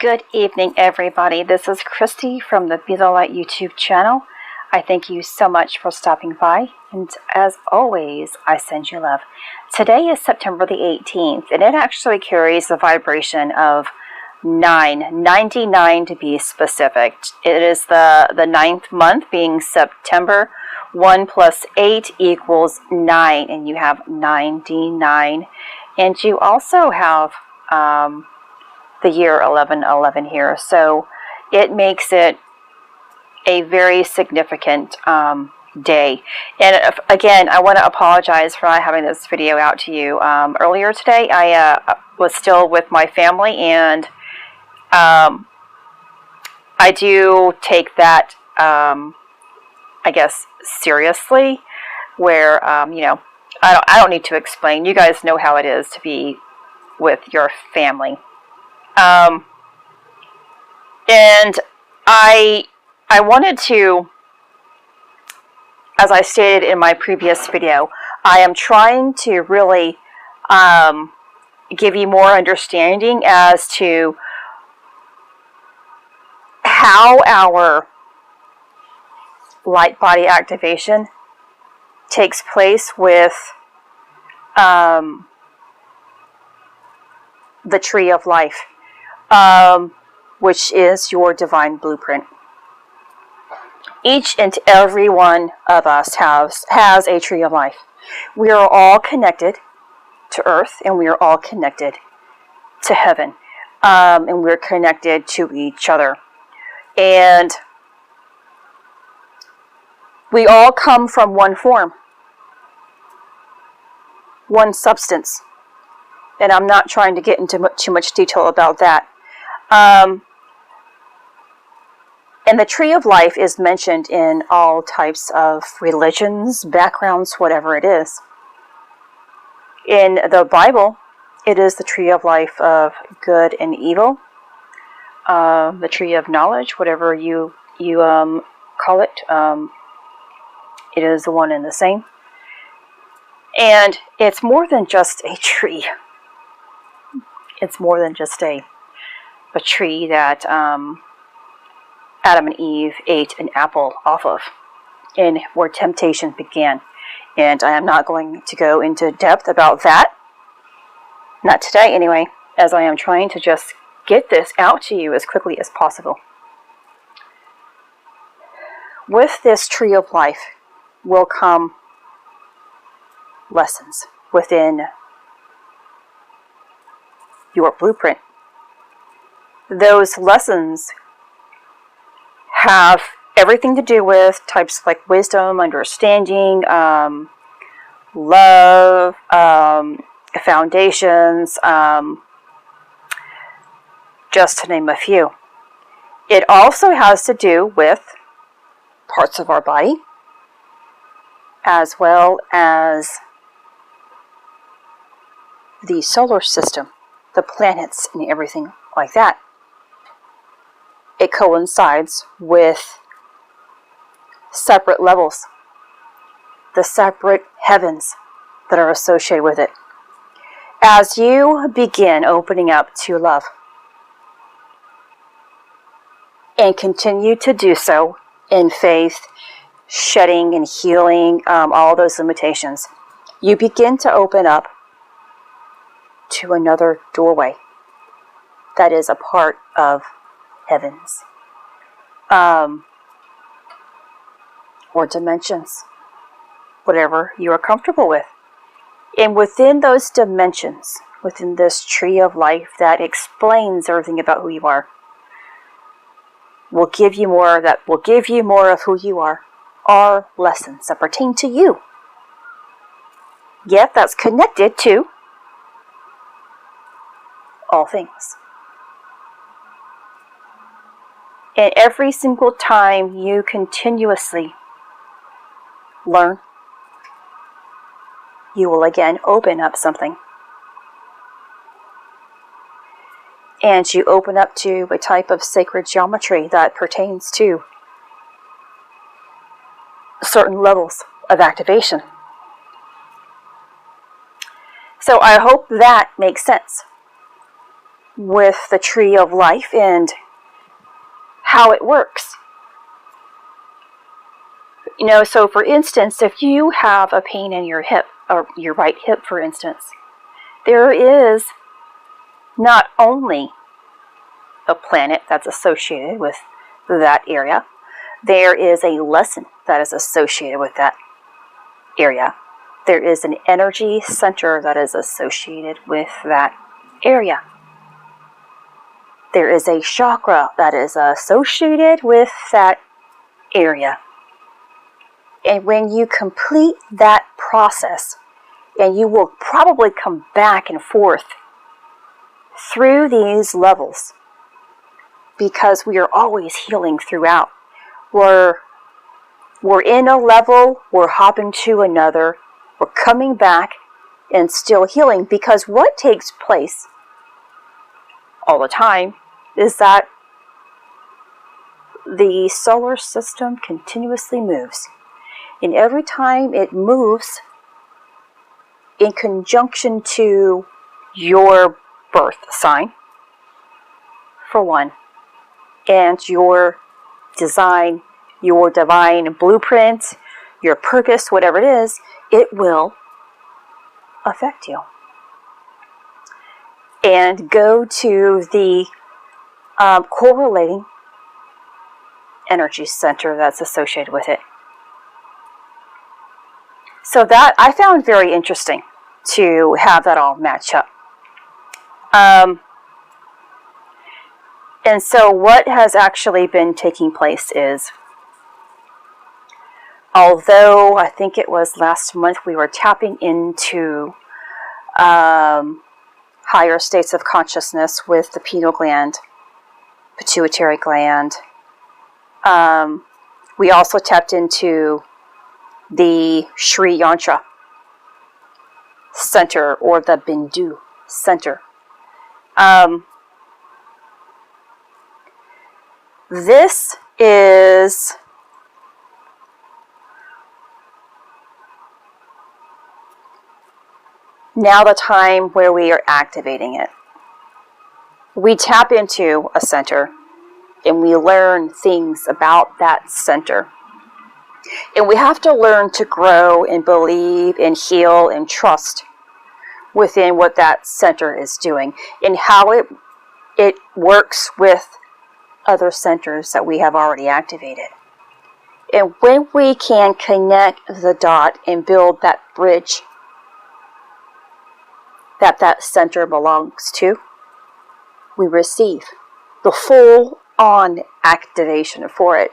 Good evening, everybody. This is Christy from the Be the Light YouTube channel. I thank you so much for stopping by, and as always, I send you love. Today is September the 18th, and it actually carries the vibration of 99 to be specific. It is the ninth month, being September. 1 plus 8 equals 9, and you have 99. And you also have the year 1111 here, so it makes it a very significant day. And again, I want to apologize for not having this video out to you earlier today. I was still with my family, and I do take that I guess seriously, where you know, I don't need to explain. You guys know how it is to be with your family. And I wanted to, as I stated in my previous video, I am trying to really give you more understanding as to how our light body activation takes place with the tree of life, which is your divine blueprint. Each and every one of us has a tree of life. We are all connected to earth, and we are all connected to heaven, and we're connected to each other. And we all come from one form, one substance. And I'm not trying to get into too much detail about that. And the tree of life is mentioned in all types of religions, backgrounds, whatever it is. In the Bible, it is the tree of life of good and evil, the tree of knowledge, whatever you call it. It is the one and the same. And it's more than just a tree. It's more than just a tree that Adam and Eve ate an apple off of, and where temptation began. And I am not going to go into depth about that. Not today, anyway, as I am trying to just get this out to you as quickly as possible. With this tree of life will come lessons within your blueprint. Those lessons have everything to do with types like wisdom, understanding, love, foundations, just to name a few. It also has to do with parts of our body, as well as the solar system, the planets, and everything like that. It coincides with separate levels, the separate heavens that are associated with it. As you begin opening up to love, and continue to do so in faith, shedding and healing all those limitations, you begin to open up to another doorway that is a part of heavens, or dimensions, whatever you are comfortable with. And within those dimensions, within this tree of life that explains everything about who you are, will give you more of who you are lessons that pertain to you. Yet that's connected to all things. And every single time you continuously learn, you will again open up something. And you open up to a type of sacred geometry that pertains to certain levels of activation. So I hope that makes sense. with the tree of life and how it works. You know, so for instance, if you have a pain in your hip, or your right hip, for instance, there is not only a planet that's associated with that area, there is a lesson that is associated with that area. There is an energy center that is associated with that area. There is a chakra that is associated with that area. And when you complete that process, and you will probably come back and forth through these levels, because we are always healing throughout. We're in a level, we're hopping to another, we're coming back and still healing, because what takes place all the time is that the solar system continuously moves. And every time it moves in conjunction to your birth sign, for one, and your design, your divine blueprint, your purpose, whatever it is, it will affect you. And go to the correlating energy center that's associated with it. So that I found very interesting to have that all match up. And so what has actually been taking place is, although I think it was last month we were tapping into higher states of consciousness with the pineal gland, pituitary gland. We also tapped into the Sri Yantra center, or the bindu center. This is now the time where we are activating it. We tap into a center and we learn things about that center. And we have to learn to grow and believe and heal and trust within what that center is doing and how it works with other centers that we have already activated. And when we can connect the dot and build that bridge that center belongs to, we receive the full-on activation for it.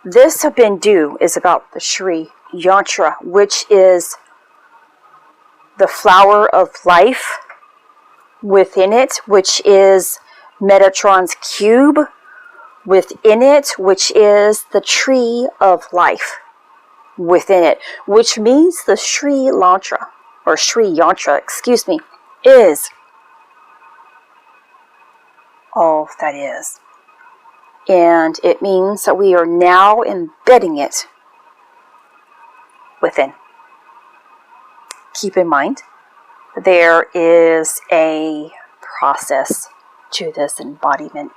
This bindu is about the Sri Yantra, which is the flower of life within it, which is Metraons Cube within it, which is the tree of life within it, which means the Sri Yantra, is all that is. And it means that we are now embedding it within. Keep in mind, there is a process to this embodiment.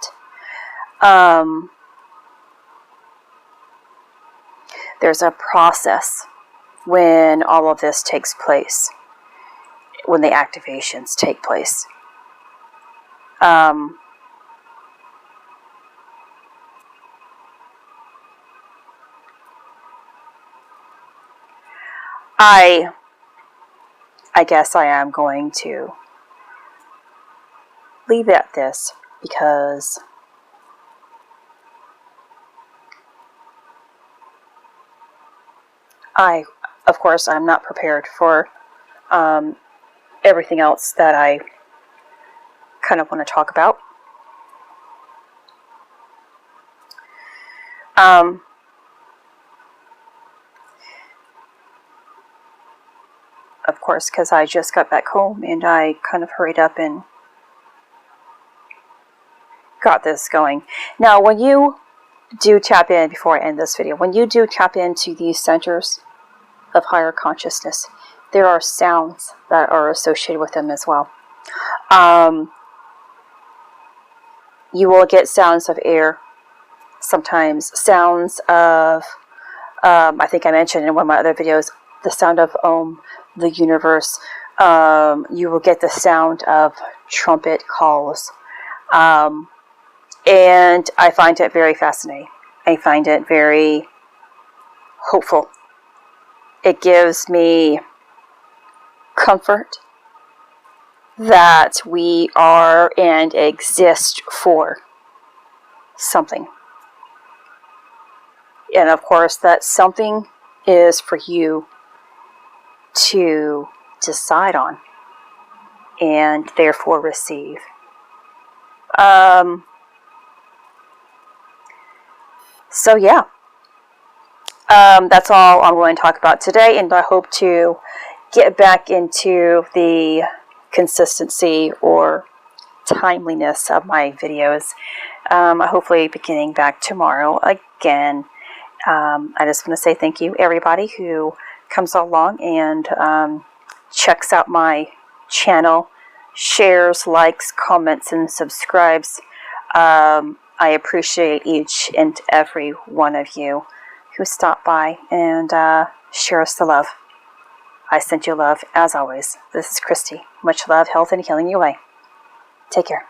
There's a process when all of this takes place, when the activations take place. I guess I am going to leave it at this, because of course, I'm not prepared for everything else that I kind of want to talk about. Of course, because I just got back home and I kind of hurried up and got this going. Now, when you do tap in, before I end this video, when you do tap into these centers of higher consciousness, there are sounds that are associated with them as well. You will get sounds of air, sometimes sounds of, I think I mentioned in one of my other videos, the sound of the universe. You will get the sound of trumpet calls. And I find it very fascinating. I find it very hopeful. It gives me comfort that we are and exist for something. And of course, that something is for you to decide on and therefore receive. So yeah, that's all I'm going to talk about today, and I hope to get back into the consistency or timeliness of my videos. Hopefully beginning back tomorrow again. I just want to say thank you, everybody who comes along and checks out my channel, shares, likes, comments, and subscribes. I appreciate each and every one of you who stop by and share us the love. I send you love, as always. This is Christy. Much love, health, and healing your way. Take care.